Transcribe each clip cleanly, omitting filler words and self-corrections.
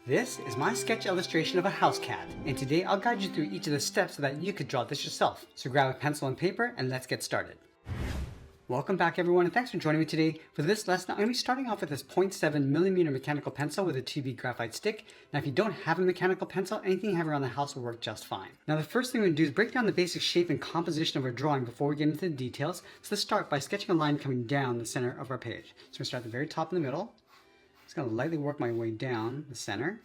This is my sketch illustration of a house cat, and today I'll guide you through each of the steps so that you could draw this yourself. So grab a pencil and paper and let's get started. Welcome back everyone, and thanks for joining me today. For this lesson, I'm going to be starting off with this 0.7mm mechanical pencil with a 2B graphite stick. Now if you don't have a mechanical pencil, anything you have around the house will work just fine. Now the first thing we're going to do is break down the basic shape and composition of our drawing before we get into the details. So let's start by sketching a line coming down the center of our page. So we're going to start at the very top in the middle. Just going to lightly work my way down the center,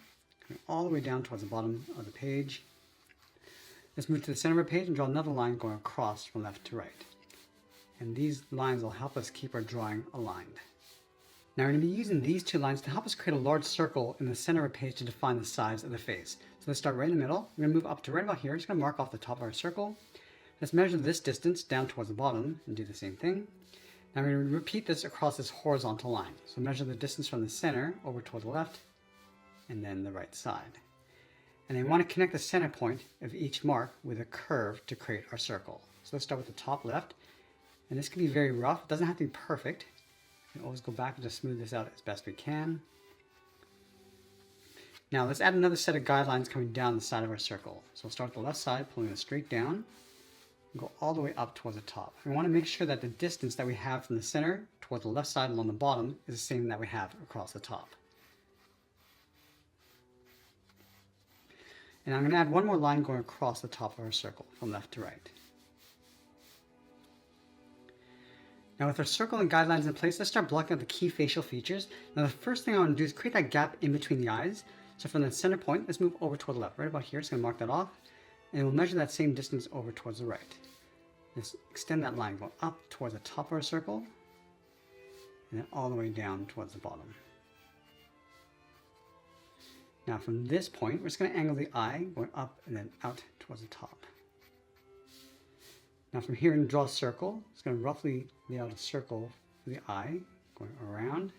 coming all the way down towards the bottom of the page. Let's move to the center of our page and draw another line going across from left to right. And these lines will help us keep our drawing aligned. Now we're going to be using these two lines to help us create a large circle in the center of our page to define the size of the face. So let's start right in the middle. We're going to move up to right about here. Just going to mark off the top of our circle. Let's measure this distance down towards the bottom and do the same thing. Now we're going to repeat this across this horizontal line. So measure the distance from the center over towards the left and then the right side. And then we want to connect the center point of each mark with a curve to create our circle. So let's start with the top left. And this can be very rough. It doesn't have to be perfect. We can always go back and just smooth this out as best we can. Now let's add another set of guidelines coming down the side of our circle. So we'll start with the left side, pulling it straight down. Go all the way up towards the top. We want to make sure that the distance that we have from the center towards the left side along the bottom is the same that we have across the top. And I'm going to add one more line going across the top of our circle from left to right. Now with our circle and guidelines in place, let's start blocking out the key facial features. Now the first thing I want to do is create that gap in between the eyes. So from the center point, let's move over toward the left. Right about here, it's going to mark that off. And we'll measure that same distance over towards the right. Just extend that line, going up towards the top of our circle, and then all the way down towards the bottom. Now from this point, we're just going to angle the eye, going up and then out towards the top. Now from here, and draw a circle. It's going to roughly lay out a circle for the eye, going around.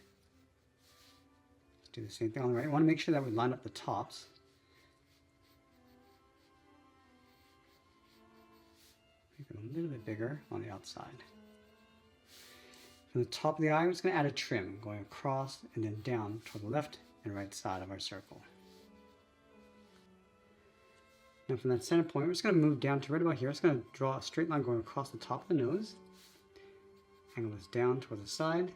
Let's do the same thing on the right. We want to make sure that we line up the tops. Make it a little bit bigger on the outside. From the top of the eye, we're just going to add a trim, going across and then down toward the left and right side of our circle. Now from that center point, we're just going to move down to right about here. It's going to draw a straight line going across the top of the nose. Angle this down towards the side,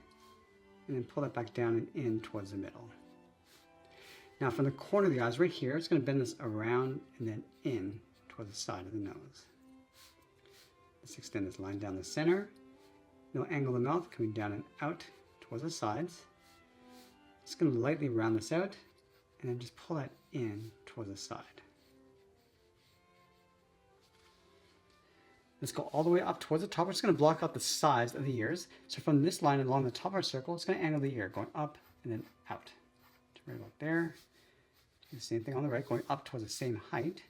and then pull that back down and in towards the middle. Now from the corner of the eyes right here, it's going to bend this around and then in towards the side of the nose. Let's extend this line down the center. We'll angle the mouth coming down and out towards the sides. Just going to lightly round this out and then just pull that in towards the side. Let's go all the way up towards the top. We're just going to block out the sides of the ears. So from this line along the top of our circle, it's going to angle the ear, going up and then out. Right about there. Do the same thing on the right, going up towards the same height.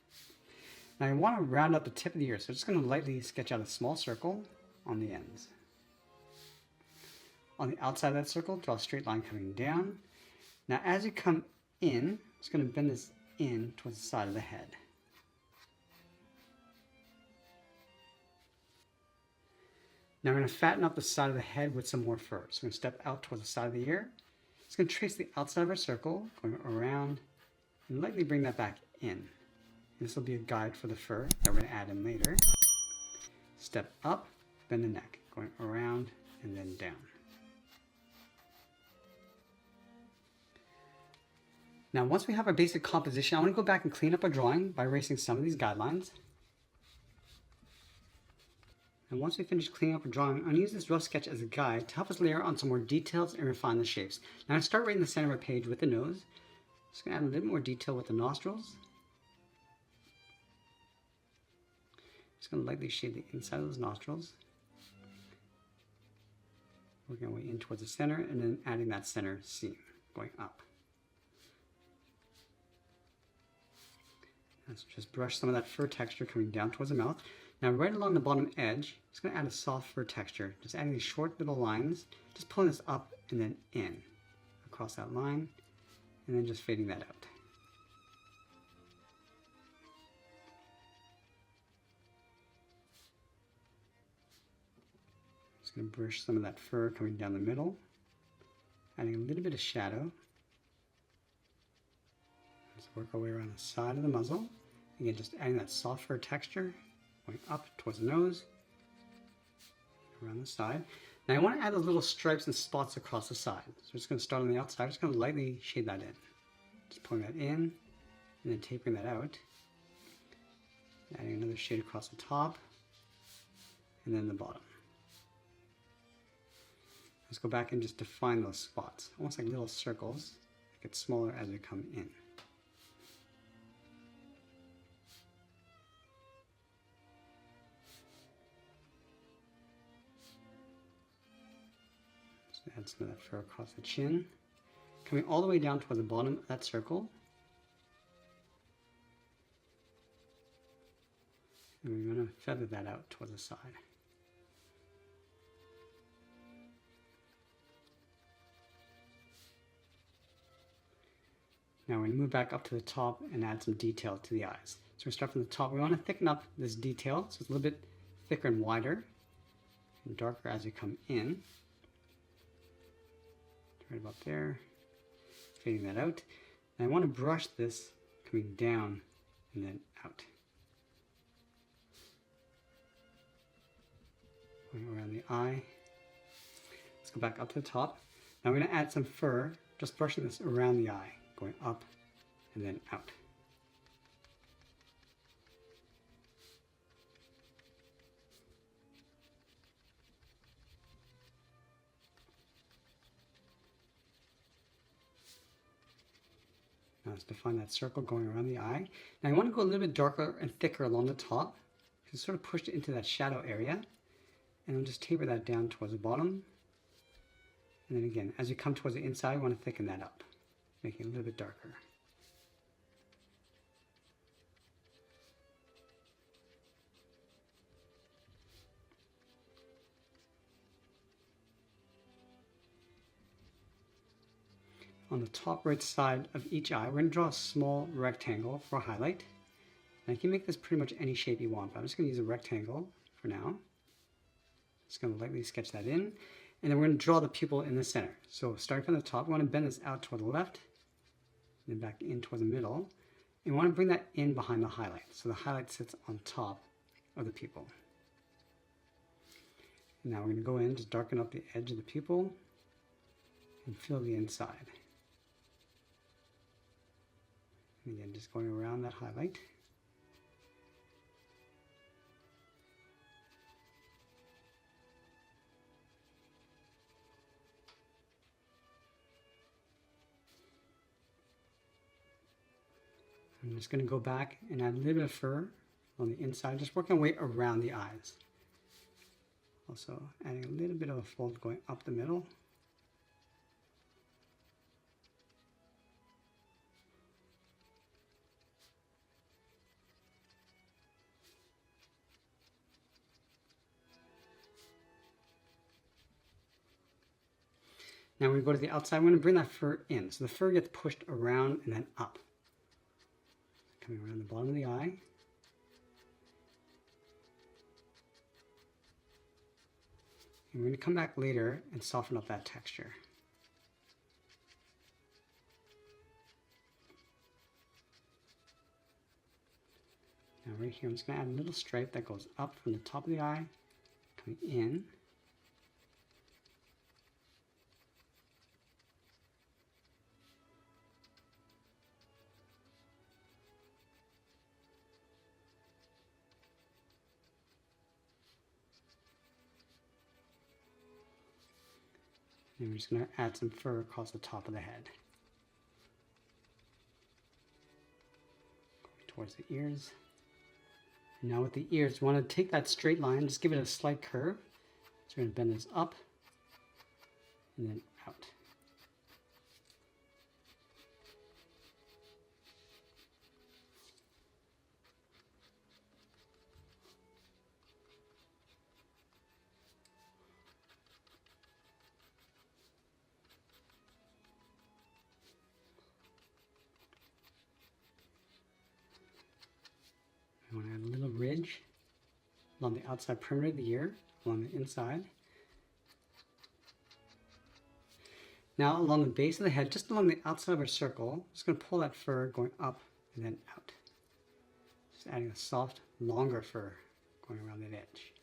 Now I want to round up the tip of the ear, so I'm just going to lightly sketch out a small circle on the ends. On the outside of that circle, draw a straight line coming down. Now as you come in, I'm just going to bend this in towards the side of the head. Now we're going to fatten up the side of the head with some more fur. So we're going to step out towards the side of the ear. Just going to trace the outside of our circle, going around, and lightly bring that back in. This will be a guide for the fur that we're going to add in later. Step up, bend the neck, going around and then down. Now once we have our basic composition, I want to go back and clean up our drawing by erasing some of these guidelines. And once we finish cleaning up our drawing, I'm going to use this rough sketch as a guide to help us layer on some more details and refine the shapes. Now I'm going to start right in the center of our page with the nose. Just going to add a little more detail with the nostrils. Just going to lightly shade the inside of those nostrils. Working our way in towards the center and then adding that center seam going up. Let's just brush some of that fur texture coming down towards the mouth. Now right along the bottom edge, just going to add a soft fur texture. Just adding these short little lines, just pulling this up and then in across that line, and then just fading that out. Just going to brush some of that fur coming down the middle, adding a little bit of shadow. So work our way around the side of the muzzle. Again, just adding that soft fur texture, going up towards the nose, around the side. Now I want to add those little stripes and spots across the side. So I'm just going to start on the outside. I'm just going to lightly shade that in. Just pulling that in, and then tapering that out. Adding another shade across the top, and then the bottom. Let's go back and just define those spots, almost like little circles. They get smaller as we come in. Just add some of that fur across the chin, coming all the way down toward the bottom of that circle. And we're going to feather that out toward the side. Now we're going to move back up to the top and add some detail to the eyes. So we start from the top. We want to thicken up this detail so it's a little bit thicker and wider and darker as you come in. Right about there. Fading that out. And I want to brush this coming down and then out. Going around the eye. Let's go back up to the top. Now we're going to add some fur, just brushing this around the eye. Going up and then out. Now let's define that circle going around the eye. Now I want to go a little bit darker and thicker along the top. Just sort of push it into that shadow area. And we'll just taper that down towards the bottom. And then again, as you come towards the inside, we want to thicken that up, making it a little bit darker. On the top right side of each eye, we're going to draw a small rectangle for a highlight. And you can make this pretty much any shape you want, but I'm just going to use a rectangle for now. Just going to lightly sketch that in. And then we're going to draw the pupil in the center. So starting from the top, we want to bend this out toward the left, and then back in toward the middle. And we want to bring that in behind the highlight. So the highlight sits on top of the pupil. And now we're going to go in, just darken up the edge of the pupil, and fill the inside. And again, just going around that highlight. I'm just going to go back and add a little bit of fur on the inside, just working our way around the eyes. Also adding a little bit of a fold going up the middle. Now when we go to the outside, I'm going to bring that fur in. So the fur gets pushed around and then up. Coming around the bottom of the eye. And we're going to come back later and soften up that texture. Now right here, I'm just going to add a little stripe that goes up from the top of the eye, coming in. And we're just going to add some fur across the top of the head. Towards the ears. And now with the ears, we want to take that straight line, just give it a slight curve. So we're going to bend this up and then out. I want to add a little ridge along the outside perimeter of the ear, along the inside. Now along the base of the head, just along the outside of our circle, I'm just going to pull that fur going up and then out. Just adding a soft, longer fur going around that edge.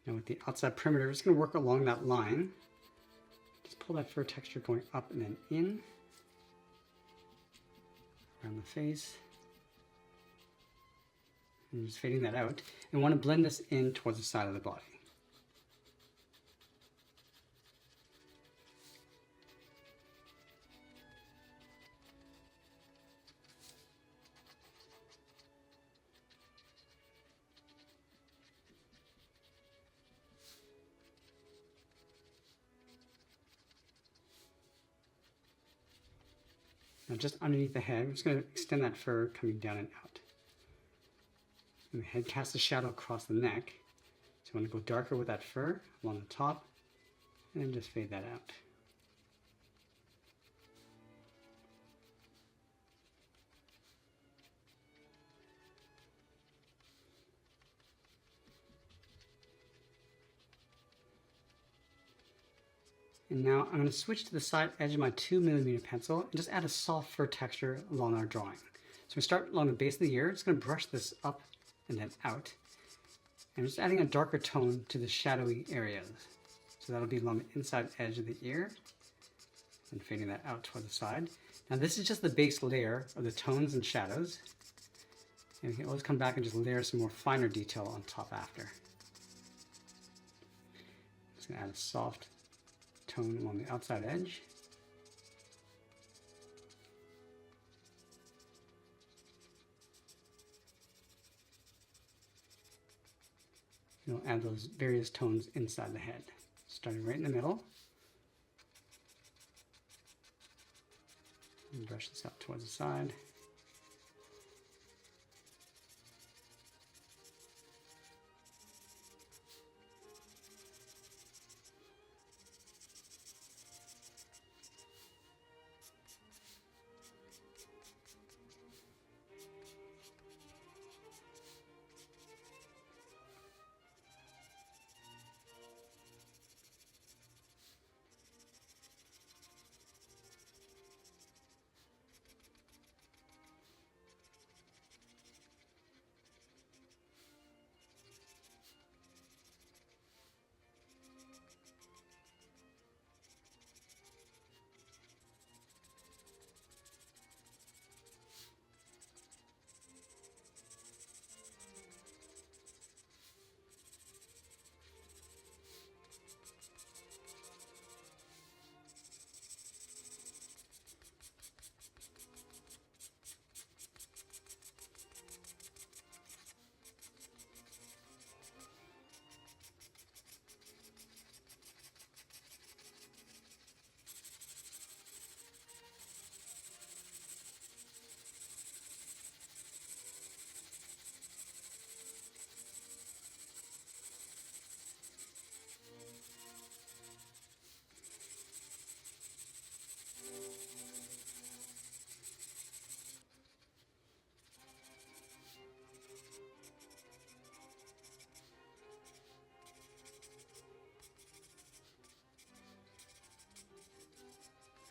Now with the outside perimeter, we're just going to work along that line. Just pull that fur texture going up and then in. Around the face. And just fading that out. And we want to blend this in towards the side of the body. Now just underneath the head, we're just going to extend that fur coming down and out. And the head casts a shadow across the neck. So you want to go darker with that fur along the top, and then just fade that out. And now I'm going to switch to the side edge of my 2mm pencil and just add a soft fur texture along our drawing. So we start along the base of the ear, just going to brush this up and then out. And just adding a darker tone to the shadowy areas. So that'll be along the inside edge of the ear and fading that out toward the side. Now this is just the base layer of the tones and shadows. And we can always come back and just layer some more finer detail on top after. Just going to add a soft tone along the outside edge. You'll add those various tones inside the head, starting right in the middle. And brush this up towards the side.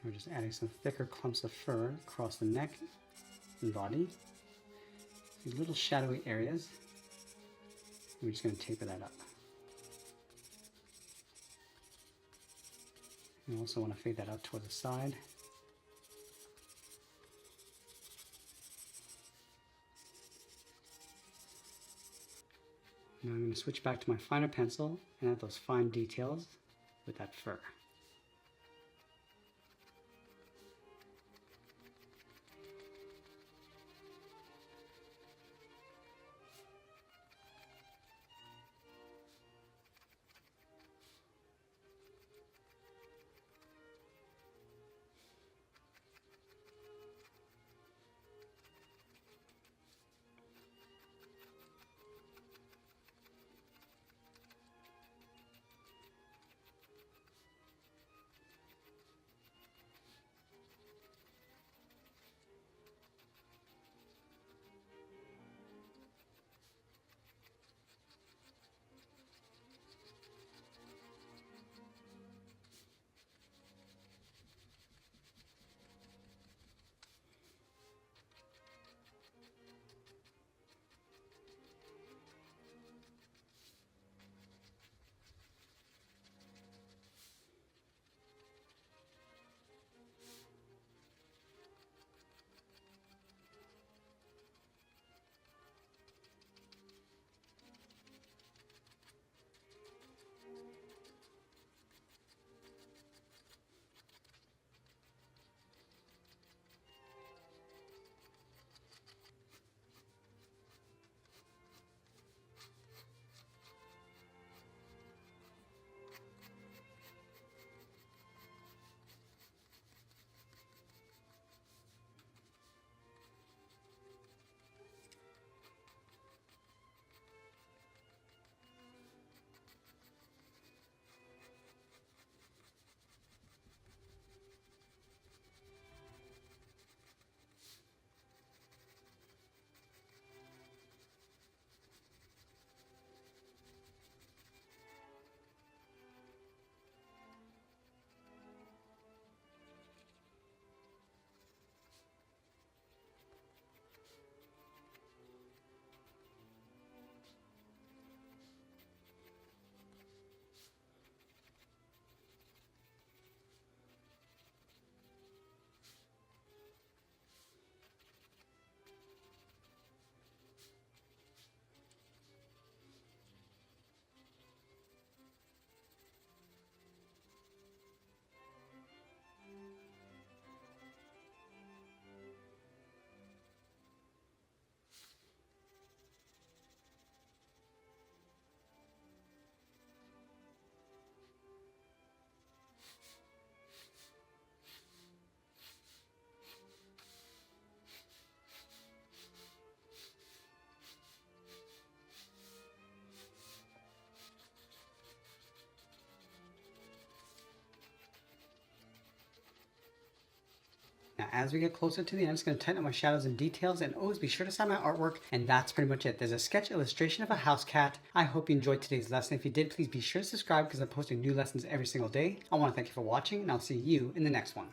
We're just adding some thicker clumps of fur across the neck and body. These little shadowy areas. We're just going to taper that up. You also want to fade that out toward the side. Now I'm going to switch back to my finer pencil and add those fine details with that fur. as we get closer to the end, I'm just going to tighten up my shadows and details, and always be sure to sign my artwork. And that's pretty much it. There's a sketch illustration of a house cat. I hope you enjoyed today's lesson. If you did, please be sure to subscribe because I'm posting new lessons every single day. I want to thank you for watching, and I'll see you in the next one.